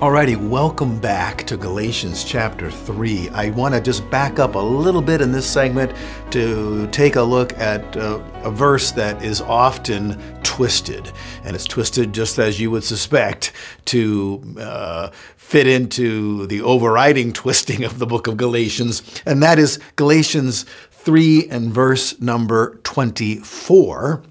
Alrighty, welcome back to Galatians chapter 3. I want to just back up a little bit in this segment to take a look at a verse that is often twisted. And it's twisted just as you would suspect to fit into the overriding twisting of the book of Galatians. And that is Galatians 3 and verse number 24.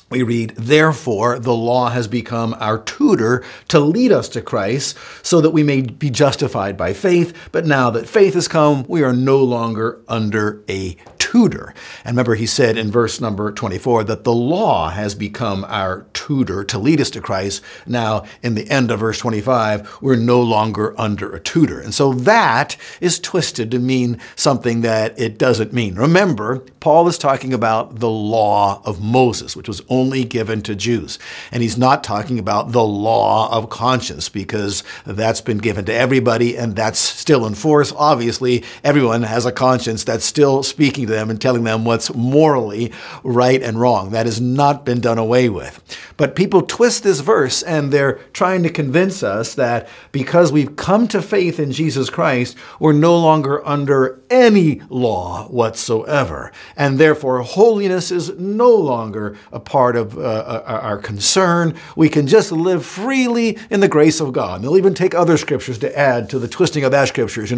We read, "Therefore, the law has become our tutor to lead us to Christ, so that we may be justified by faith. But now that faith has come, we are no longer under a tutor." And remember, he said in verse number 24 that the law has become our tutor to lead us to Christ. Now, in the end of verse 25, we're no longer under a tutor. And so that is twisted to mean something that it doesn't mean. Remember, Paul is talking about the law of Moses, which was only given to Jews. And he's not talking about the law of conscience, because that's been given to everybody and that's still in force. Obviously, everyone has a conscience that's still speaking to them and telling them what's morally right and wrong. That has not been done away with. But people twist this verse and they're trying to convince us that because we've come to faith in Jesus Christ, we're no longer under any law whatsoever. And therefore, holiness is no longer a part of our concern. We can just live freely in the grace of God. And they'll even take other scriptures to add to the twisting of that scriptures.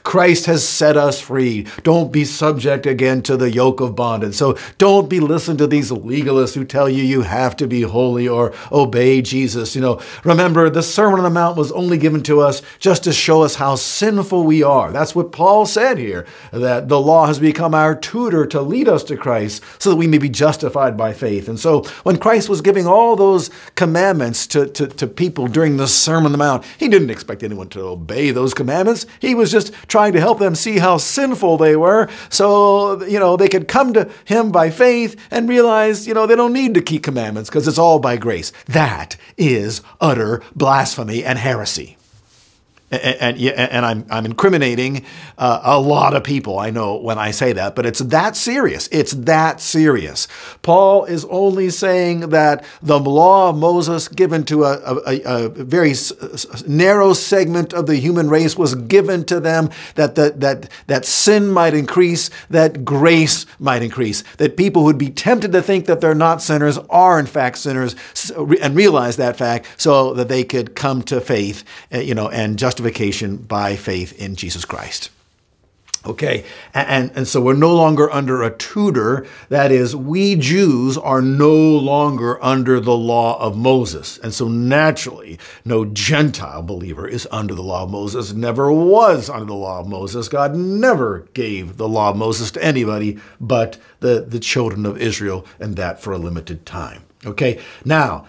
Christ has set us free. Don't be subject again to the yoke of bondage. So don't be listening to these legalists who tell you you have to be holy or obey Jesus. Remember, the Sermon on the Mount was only given to us just to show us how sinful we are. That's what Paul said here, that the law has become our tutor to lead us to Christ so that we may be justified by faith. And so when Christ was giving all those commandments to people during the Sermon on the Mount, he didn't expect anyone to obey those commandments. He was just trying to help them see how sinful they were so, they could come to him by faith and realize, they don't need to keep commandments because it's all by grace. That is utter blasphemy and heresy. And I'm incriminating a lot of people, I know, when I say that, but it's that serious. It's that serious. Paul is only saying that the law of Moses given to a very narrow segment of the human race was given to them, that sin might increase, that grace might increase, that people who'd be tempted to think that they're not sinners are in fact sinners, and realize that fact so that they could come to faith, and justification by faith in Jesus Christ. Okay, and so we're no longer under a tutor. That is, we Jews are no longer under the law of Moses. And so naturally, no Gentile believer is under the law of Moses, never was under the law of Moses. God never gave the law of Moses to anybody but the children of Israel, and that for a limited time. Okay, now,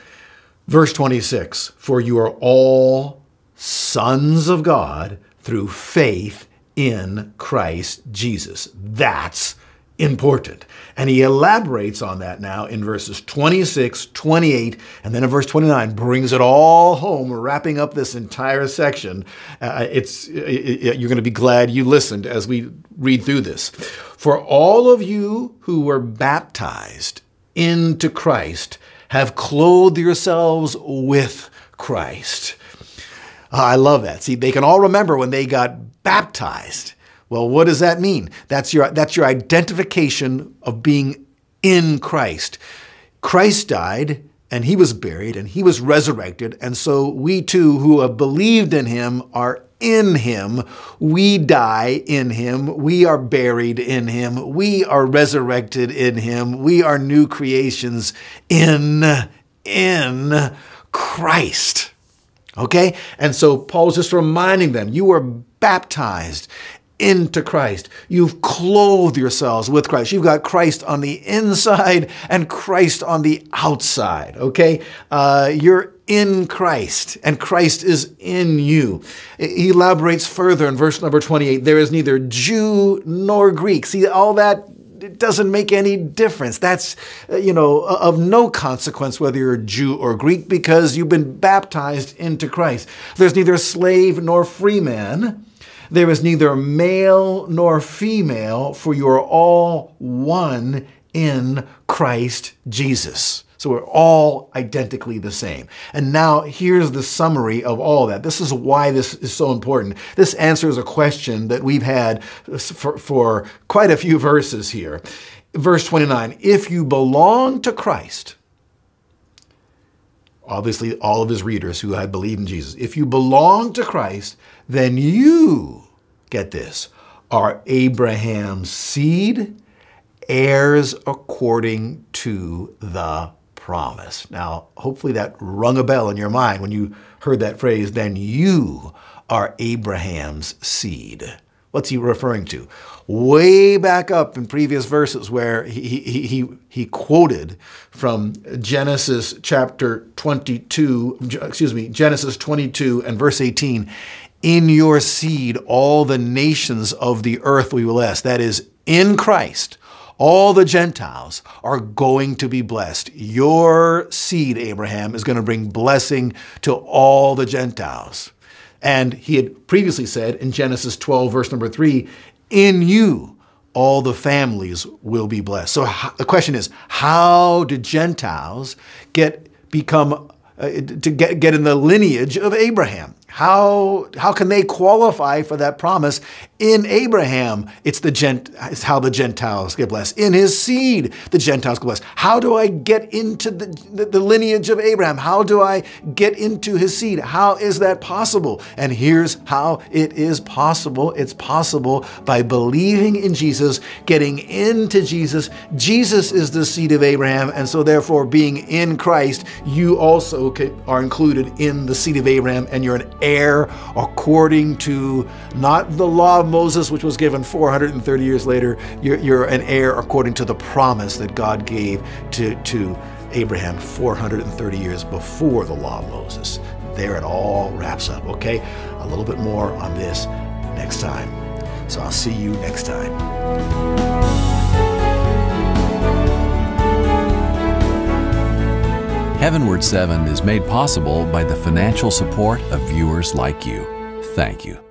verse 26, "For you are all sons of God through faith in Christ Jesus." That's important. And he elaborates on that now in verses 26, 28, and then in verse 29, brings it all home, wrapping up this entire section. You're going to be glad you listened as we read through this. "For all of you who were baptized into Christ have clothed yourselves with Christ." I love that. See, they can all remember when they got baptized. Well, what does that mean? That's your identification of being in Christ. Christ died, and he was buried, and he was resurrected. And so we too, who have believed in him, are in him. We die in him. We are buried in him. We are resurrected in him. We are new creations in Christ. Okay? And so Paul's just reminding them, you were baptized into Christ. You've clothed yourselves with Christ. You've got Christ on the inside and Christ on the outside. Okay? You're in Christ, and Christ is in you. He elaborates further in verse number 28. "There is neither Jew nor Greek." See, all that, it doesn't make any difference. That's, of no consequence whether you're a Jew or Greek, because you've been baptized into Christ. "There's neither slave nor free man. There is neither male nor female, for you are all one in Christ Jesus." So we're all identically the same. And now here's the summary of all that. This is why this is so important. This answers a question that we've had for quite a few verses here. Verse 29, if you belong to Christ, obviously all of his readers who had believed in Jesus, if you belong to Christ, then you, get this, are Abraham's seed, heirs according to the promise. Now, hopefully that rung a bell in your mind when you heard that phrase, then you are Abraham's seed. What's he referring to? Way back up in previous verses where he quoted from Genesis chapter 22, Genesis 22 and verse 18, in your seed all the nations of the earth will be blessed. That is, in Christ, all the Gentiles are going to be blessed. Your seed, Abraham, is going to bring blessing to all the Gentiles. And he had previously said in Genesis 12, verse number 3, in you all the families will be blessed. So the question is, how did Gentiles get in the lineage of Abraham? How can they qualify for that promise? In Abraham, it's how the Gentiles get blessed. In his seed, the Gentiles get blessed. How do I get into the lineage of Abraham? How do I get into his seed? How is that possible? And here's how it is possible. It's possible by believing in Jesus, getting into Jesus. Jesus is the seed of Abraham, and so therefore being in Christ, you also are included in the seed of Abraham, and you're an heir according to not the law of Moses, which was given 430 years later. You're an heir according to the promise that God gave to Abraham 430 years before the law of Moses. There it all wraps up, okay? A little bit more on this next time. So I'll see you next time. HeavenWord 7 is made possible by the financial support of viewers like you. Thank you.